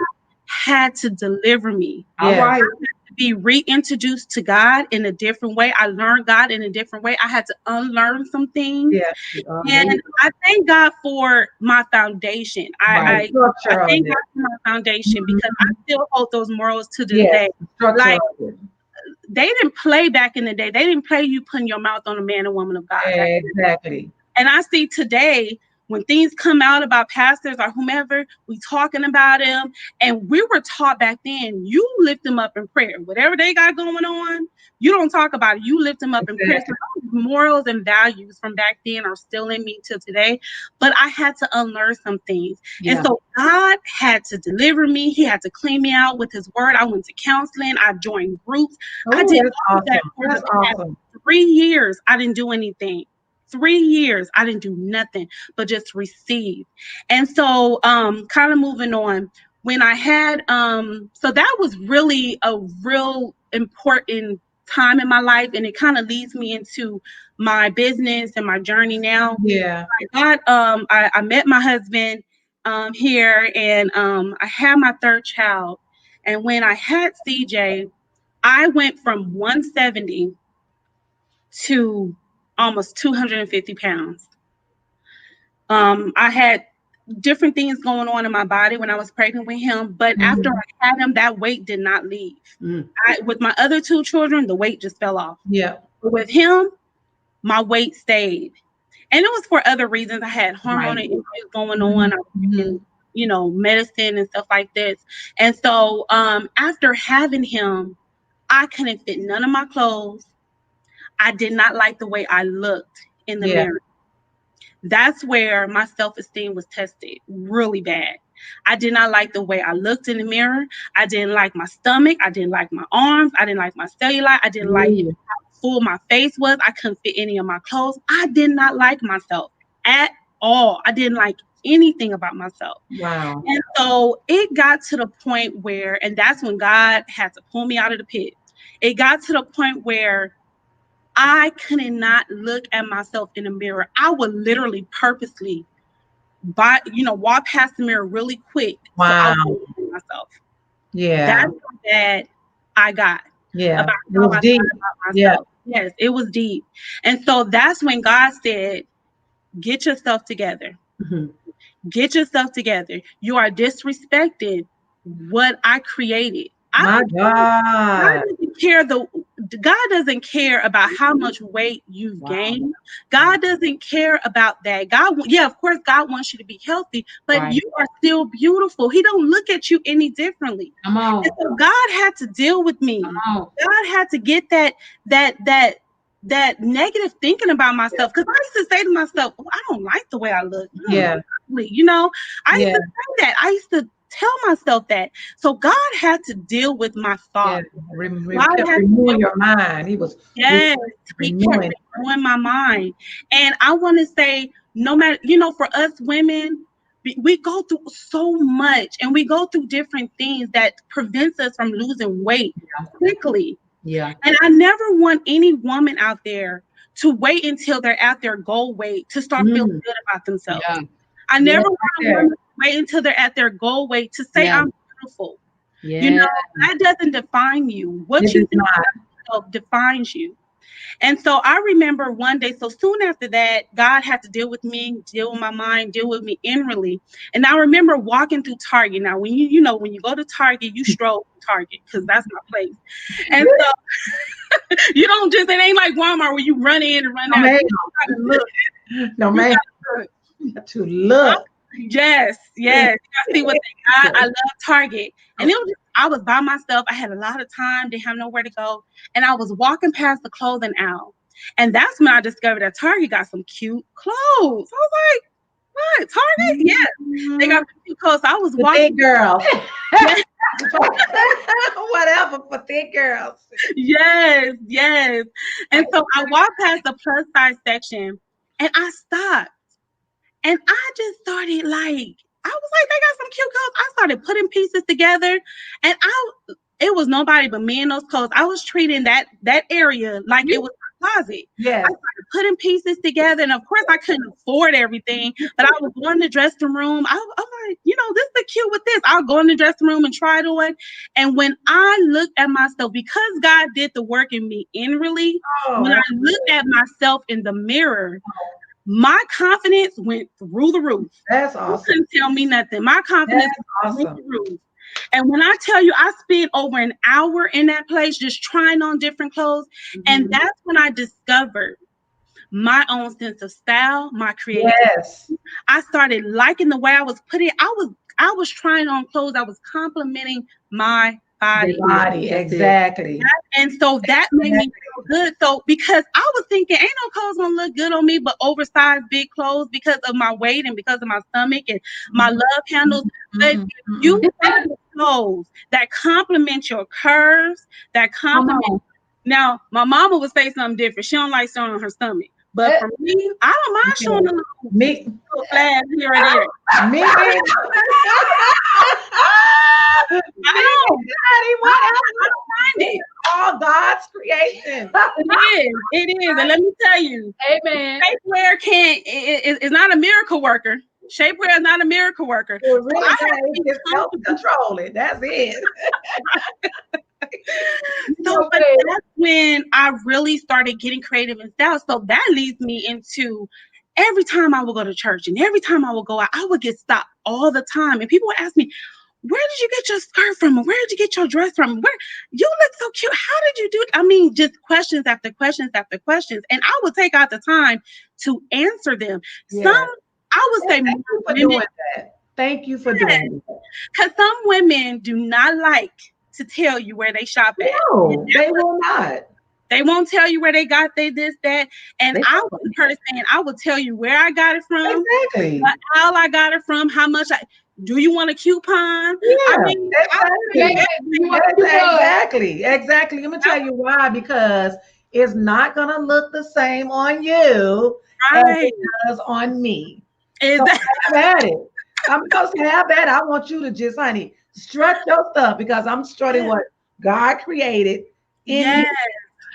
had to deliver me. All right. I had to be reintroduced to God in a different way. I learned God in a different way. I had to unlearn some things. And I thank God for my foundation. I thank God for my foundation because I still hold those morals to this day. Like, they didn't play back in the day. They didn't play you putting your mouth on a man or woman of God. Exactly. And I see today, when things come out about pastors or whomever, we talking about them. And we were taught back then, you lift them up in prayer. Whatever they got going on, you don't talk about it. You lift them up in prayer. So those morals and values from back then are still in me till today. But I had to unlearn some things. And so God had to deliver me. He had to clean me out with his word. I went to counseling. I joined groups. I did all of that for the past 3 years. I didn't do anything. 3 years, I didn't do nothing but just receive. And so kind of moving on, when I had, so that was really a real important time in my life. And it kind of leads me into my business and my journey now. I met my husband here, and I had my third child. And when I had CJ, I went from 170 to almost 250 pounds. I had different things going on in my body when I was pregnant with him, but after I had him, that weight did not leave. With my other 2 children, the weight just fell off. But with him, my weight stayed. And it was for other reasons. I had hormonal issues going on, and, medicine and stuff like this. And so after having him, I couldn't fit none of my clothes. I did not like the way I looked in the mirror. That's where my self-esteem was tested really bad. I did not like the way I looked in the mirror. I didn't like my stomach. I didn't like my arms. I didn't like my cellulite. I didn't like how full my face was. I couldn't fit any of my clothes. I did not like myself at all. I didn't like anything about myself. Wow. And so it got to the point where, and that's when God had to pull me out of the pit. It got to the point where I could not look at myself in the mirror. I would literally purposely walk past the mirror really quick. Wow. So I would look at myself. That's how bad I got. About how I thought about myself. Yes, it was deep. And so that's when God said, get yourself together. Get yourself together. You are disrespecting what I created. My God. God doesn't care about how much weight you've gained. God doesn't care about that. Of course, God wants you to be healthy, but you are still beautiful. He don't look at you any differently. Come on. And so God had to deal with me. God had to get that negative thinking about myself, because I used to say to myself, I don't like the way I look. I used to say that. I used to tell myself that. So God had to deal with my Yeah. thoughts. God Kept had to renewing deal your mind. He was Yes, he kept renewing. renewing my mind. And I want to say, no matter, for us women, we go through so much and we go through different things that prevents us from losing weight quickly. Yeah. And I never want any woman out there to wait until they're at their goal weight to start feeling Mm. good about themselves. Yeah. I Yeah. never want a woman to wait until they're at their goal weight to say, Yeah. I'm beautiful. Yeah. That doesn't define you. What It you is think not. about yourself defines you. And so I remember one day, so soon after that, God had to deal with me, deal with my mind, deal with me inwardly. And I remember walking through Target. Now, when when you go to Target, you stroll through Target because that's my place. And so you don't just, it ain't like Walmart where you run in and run No, out. man. You gotta look. No, You man. gotta look. You got to look. Yes. You gotta see what they got. I love Target. And it was I was by myself. I had a lot of time, didn't have nowhere to go. And I was walking past the clothing aisle. And that's when I discovered that Target got some cute clothes. I was like, what? Target? Yes. They got some cute clothes. So I was The walking. thick girls. Yes, Whatever for thick girls. yes. And so I walked past the plus size section and I stopped. And I just started I was like, they got some cute clothes. I started putting pieces together, and it was nobody but me in those clothes. I was treating that area like it was my closet. Yes. I started putting pieces together, and of course, I couldn't afford everything, but I was going to the dressing room. I'm like, this is cute with this. I'll go in the dressing room and try it on. And when I looked at myself, because God did the work in me inwardly, when I looked at myself in the mirror, my confidence went through the roof. That's You awesome. couldn't tell me nothing. My confidence That's went awesome. through the roof. And when I tell you, I spent over an hour in that place just trying on different clothes. And that's when I discovered my own sense of style, my creativity. Yes. I started liking the way I was putting. I was trying on clothes. I was complimenting my body. The body, exactly. And so that made me feel good. So because I was thinking, ain't no clothes gonna look good on me, but oversized big clothes because of my weight and because of my stomach and my love handles. But you find clothes that complement your curves, that complement. Now, my mama would say something different. She don't like showing on her stomach. But for me, I don't mind showing a little flash here or there. Me. I don't mind it. All God's creation. It is. And let me tell you, Amen. shapewear is not a miracle worker. Shapewear is not a miracle worker. It really it's self-controlling. That's it. So but that's when I really started getting creative and style. So that leads me into every time I would go to church and every time I would go out, I would get stopped all the time. And people would ask me, where did you get your skirt from? Or where did you get your dress from? Where you look so cute. How did you do it? I mean, just questions after questions after questions. And I would take out the time to answer them. Yes. I would say thank you for doing that. Thank you for doing that. Because some women do not like to tell you where they shop at. No, they will not. They won't tell you where they got this, that. And I was the person, I will tell you where I got it from. Exactly. What aisle I got it from, how much do you want a coupon? Yeah, I mean, exactly. Let me tell you why. Because it's not gonna look the same on you as it does on me. So have at it. I'm supposed to have that. I want you to just, honey, strut your stuff because I'm strutting what God created in you.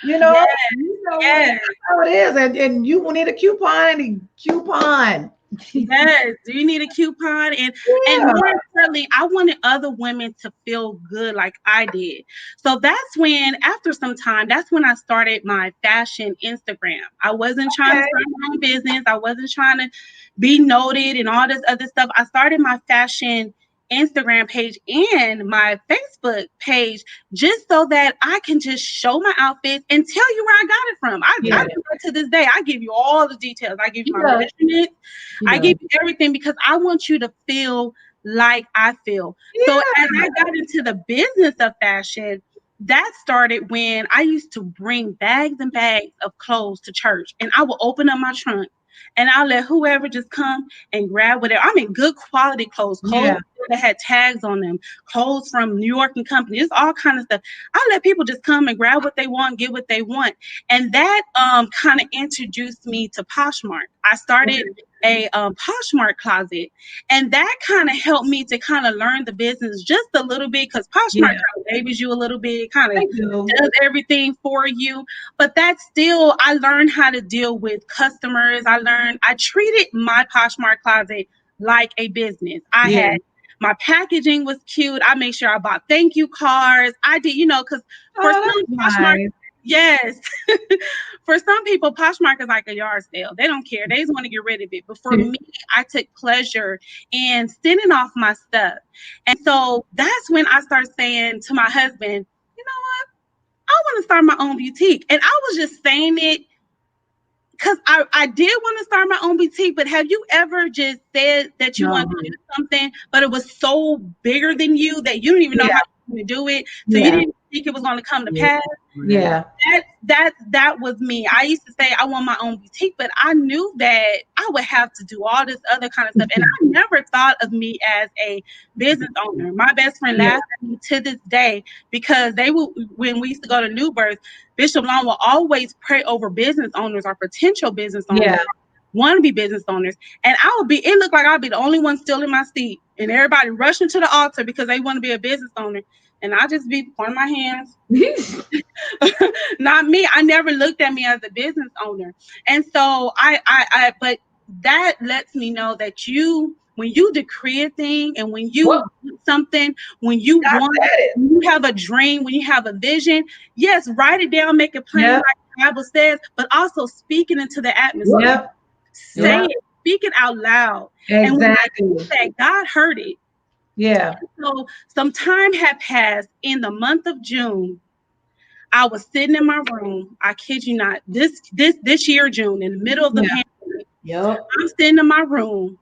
You know, how it is. And you will need a coupon. Yes. Do you need a coupon? And more importantly, I wanted other women to feel good like I did. So that's when, after some time, that's when I started my fashion Instagram. I wasn't trying to start my own business. I wasn't trying to be noted and all this other stuff. I started my fashion Instagram page and my Facebook page just so that I can just show my outfits and tell you where I got it from. I do that to this day. I give you all the details. I give you my measurements. I give you everything because I want you to feel like I feel. So as I got into the business of fashion, that started when I used to bring bags and bags of clothes to church, and I would open up my trunk and I'll let whoever just come and grab whatever. I mean, good quality clothes that had tags on them, clothes from New York and Company, it's all kind of stuff. I let people just come and grab what they want, get what they want. And that kind of introduced me to Poshmark. I started a Poshmark closet, and that kind of helped me to kind of learn the business just a little bit, because Poshmark kind of babies you a little bit, kind of does everything for you. But that still, I learned how to deal with customers. I treated my Poshmark closet like a business. I had my packaging was cute. I made sure I bought thank you cards. I did, because for some Poshmark, yes, for some people, Poshmark is like a yard sale. They don't care. They just want to get rid of it. But for me, I took pleasure in sending off my stuff. And so that's when I started saying to my husband, you know what? I want to start my own boutique. And I was just saying it because I did want to start my own boutique, but have you ever just said that you want to do something, but it was so bigger than you that you didn't even know how to do it? So you didn't think it was going to come to pass? Yeah. That was me. I used to say I want my own boutique, but I knew that I would have to do all this other kind of stuff. And I never thought of me as a business owner. My best friend laughs at me to this day, because when we used to go to New Birth, Bishop Long will always pray over business owners or potential business owners, want to be business owners. And it looked like I'll be the only one still in my seat, and everybody rushing to the altar because they want to be a business owner. And I just be pointing my hands. Not me. I never looked at me as a business owner. And so but that lets me know that when you decree a thing, and when you do something, when you have a dream, when you have a vision, yes, write it down, make it plain like the Bible says, but also speak it into the atmosphere. Say it, speak it out loud. And when I do that, God heard it. Yeah. So some time had passed. In the month of June, I was sitting in my room. I kid you not. This year, June, in the middle of the pandemic, I'm sitting in my room,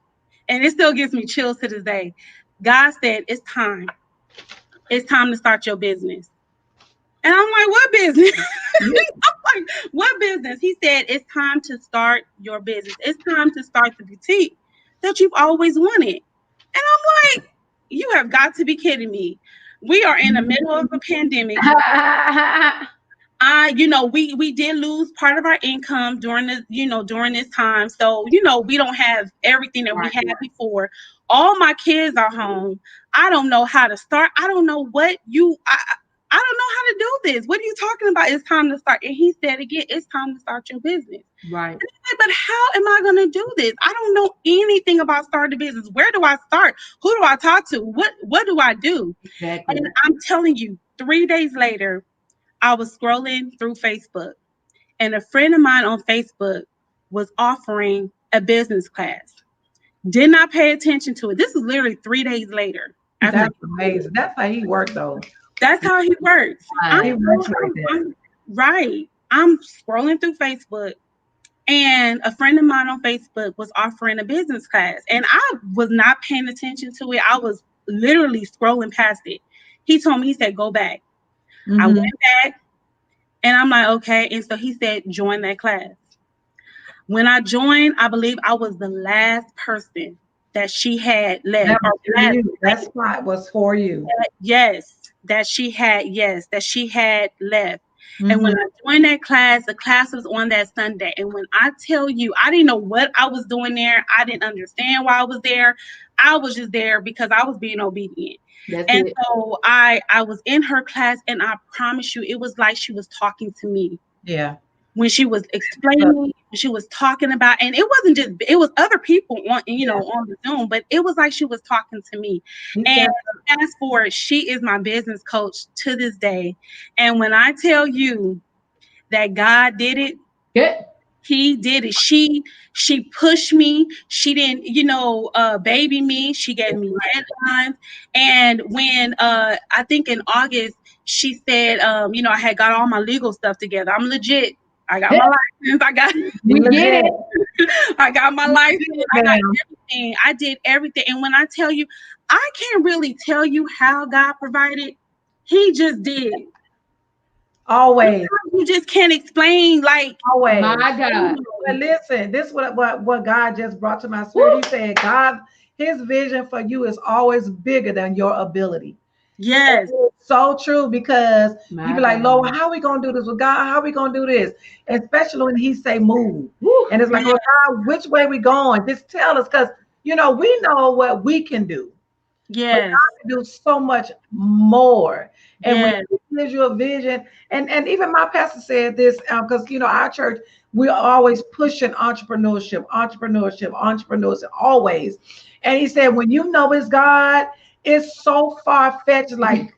and it still gives me chills to this day. God said, "It's time. It's time to start your business." And I'm like, "What business?" I'm like, "What business?" He said, "It's time to start your business. It's time to start the boutique that you've always wanted." And I'm like, "You have got to be kidding me." We are in the middle of a pandemic. We did lose part of our income during this time. So, we don't have everything that we had before. All my kids are home. I don't know how to start. I don't know I don't know how to do this. What are you talking about? It's time to start. And he said again, it's time to start your business. Right. And I'm like, but how am I going to do this? I don't know anything about starting a business. Where do I start? Who do I talk to? What do I do? Exactly. And I'm telling you, 3 days later, I was scrolling through Facebook, and a friend of mine on Facebook was offering a business class. Did not pay attention to it. This is literally 3 days later. That's amazing. That's how he worked, though. That's how he works. He works like that. Right. I'm scrolling through Facebook, and a friend of mine on Facebook was offering a business class, and I was not paying attention to it. I was literally scrolling past it. He told me, he said, "Go back." I went back, and I'm like, okay. And so he said, join that class. When I joined, I believe I was the last person that she had left. That spot was for you. Yes, that she had left. And when I joined that class, the class was on that Sunday. And when I tell you, I didn't know what I was doing there. I didn't understand why I was there. I was just there because I was being obedient. So I was in her class, and I promise you, it was like she was talking to me. Yeah. When she was explaining, she was talking about, and it wasn't just, it was other people on the Zoom, but it was like she was talking to me. And fast forward, she is my business coach to this day. And when I tell you that God did it, he did it. She pushed me. She didn't, baby me. She gave me deadlines. And when I think in August, she said, I had got all my legal stuff together. I'm legit. I got my license. I got my license. I got everything. I did everything. And when I tell you, I can't really tell you how God provided. He just did. Always. You just can't explain, like, always. My God. But listen, this is what God just brought to my spirit. He said, God, His vision for you is always bigger than your ability. Yes. So true, because you be like, God. Lord, how we gonna do this with God? How we gonna do this? Especially when He say move, Woo. and it's like, Yeah. oh God, which way we going? Just tell us, because we know what we can do, but Yes. God can do so much more. And when Yes. He gives you a vision, and even my pastor said this, because our church, we're always pushing entrepreneurship, entrepreneurship, entrepreneurship, always. And he said, when you know it's God, it's so far fetched, like.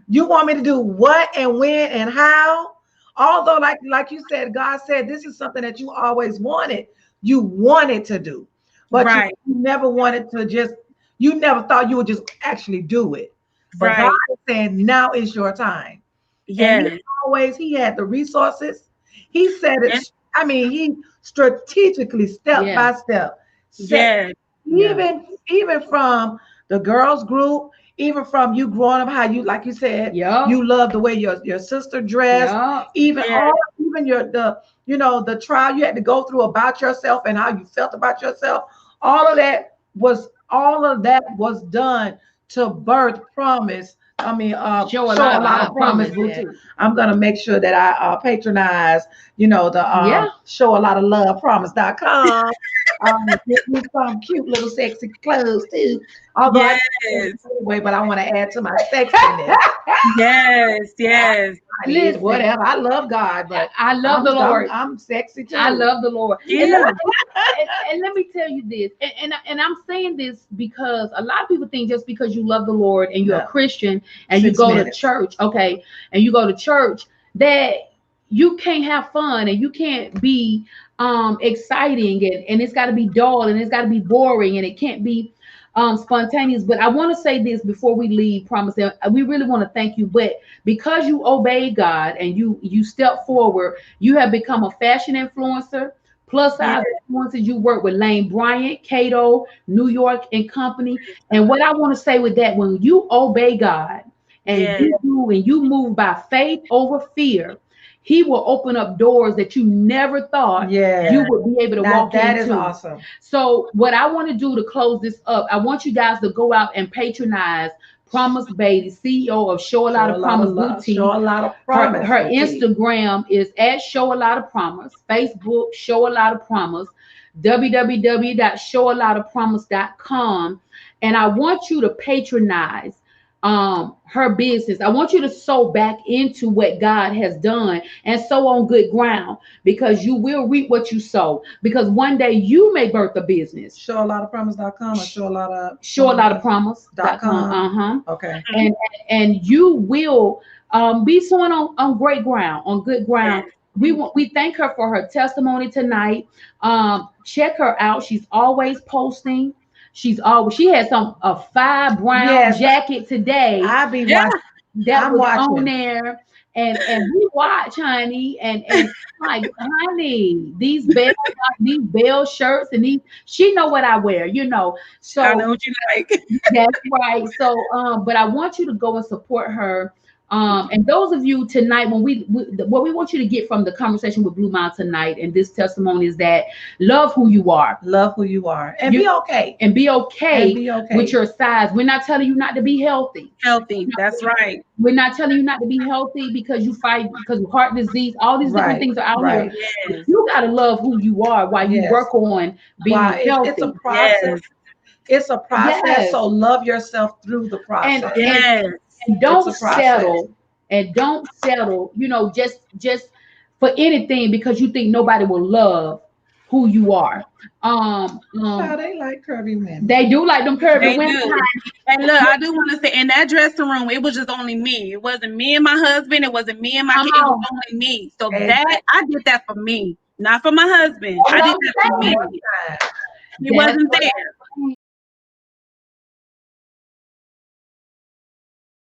You want me to do what and when and how? Although, like you said, God said this is something that you always wanted. You wanted to do, but you Right. never wanted to just. You never thought you would just actually do it. But God Right. is saying now is your time, and Yes. He had the resources. He said Yes. it. I mean, He strategically, step Yeah. by step, set Yes. Yeah. even from the girls group, even from you growing up, how you, like you said, Yup. you love the way your sister dressed, Yup. even Yes. all, even the trial you had to go through about yourself and how you felt about yourself. All of that was done to birth Promise. I mean, Show a show a lot of lot I of Promise promise that. boutique. I'm gonna make sure that I patronize, the Yeah. show a lot of love promise.com. Get me some cute little sexy clothes too. Although I Yes. anyway, but I want to add to my sexiness. Yes. Yes. It is Listen, whatever. I love God, but I love the Lord. I'm sexy too. I love the Lord. Yeah. And let me tell you this, and I'm saying this because a lot of people think just because you love the Lord and you're a No. Christian and you 6 go to minutes. church, okay, and you go to church, that you can't have fun and you can't be exciting, and it's got to be dull and it's got to be boring and it can't be spontaneous. But I want to say this before we leave, Promise, that we really want to thank you. But because you obeyed God and you stepped forward, you have become a fashion influencer, plus Yes. size influencers. You work with Lane Bryant, Cato, New York and Company. And what I want to say with that, when you obey God and Yes. you move by faith over fear, He will open up doors that you never thought Yeah. you would be able to Now walk that is into. awesome. So what I want to do to close this up, I want you guys to go out and patronize Promise Batey, CEO of Show a Lot of Promise Boutique. Show a lot of Her, promise. her boutique. Instagram is at Show a Lot of Promise. Facebook, Show a Lot of Promise. www.showalotofpromise.com. And I want you to patronize her business. I want you to sow back into what God has done and sow on good ground, because you will reap what you sow. Because one day you may birth a business. Show a lot of promise.com or show a lot of Showalotofpromise.com. Uh-huh. Okay. And you will be sowing on great ground, on good ground. Yes. We thank her for her testimony tonight. Check her out. She's always posting. She had a fire brown Yes. jacket today I be Yeah. watching. that I'm was watching. on there, and we watch, honey, and like, honey, these bell shirts and these, she know what I wear, so I know what you like. that's right. So, but I want you to go and support her. And those of you tonight, what we want you to get from the conversation with BlueMile tonight and this testimony is that love who you are. Love who you are. And be okay. And be okay, And be okay. with your size. We're not telling you not to be healthy. Healthy. That's right. We're not telling you not to be healthy because you fight because of heart disease. All these different Right, things are out right. here. Yes. You gotta love who you are while you Yes. work on being Why? healthy. It's a process. Yes. It's a process. Yes. So love yourself through the process. Yes. And don't It's a process. settle, just for anything because you think nobody will love who you are. How they like curvy women. They do like them curvy They women. do. And look, I do want to say, in that dressing room, it was just only me. It wasn't me and my husband. It wasn't me and my Come kid. It was on. only me. So Exactly. I did that for me, not for my husband. I did that for me. He That's wasn't there.